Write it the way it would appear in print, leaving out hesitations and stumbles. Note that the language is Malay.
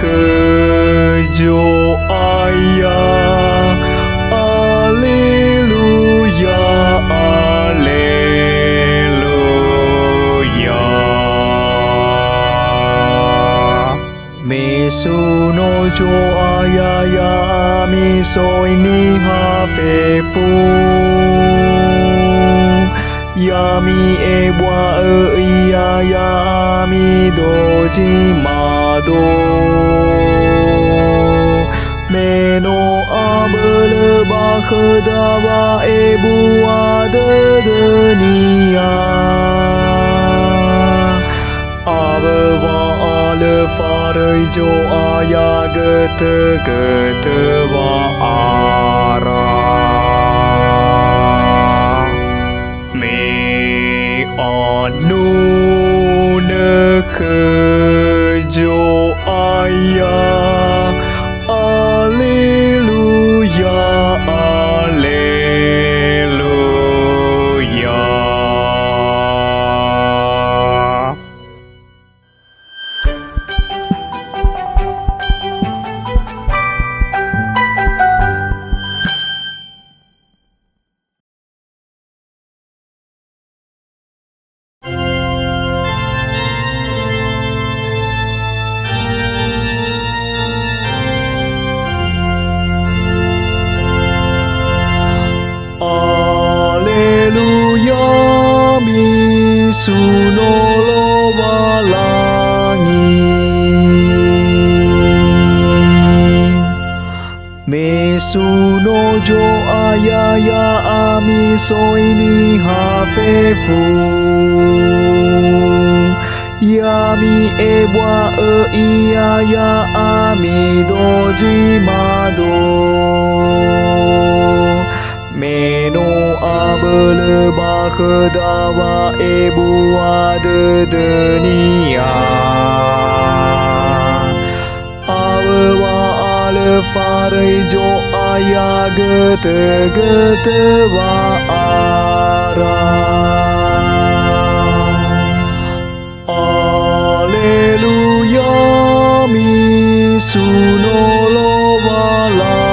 kejo ayah. Alleluia, alleluia. Mesuno jo ayaya miso ini hafefu. Yami ebwa iya yami doji mado. Meno abele bakhdawa ebu ada dunia. Abewa ale farai jo aya gete gete wa ara. Me anu ne kejo ayah. Alleluia, alleluia. Alleluia, misuno walangi. Misuno jo ayaya amiso ini hafefu. Yami ebwa iya ya ami doji mado. Meno abele bakhdawa ebu ada dunia. Awewa ale farai jo ayah gete gete wa ara. Alleluia, misuno lo wala.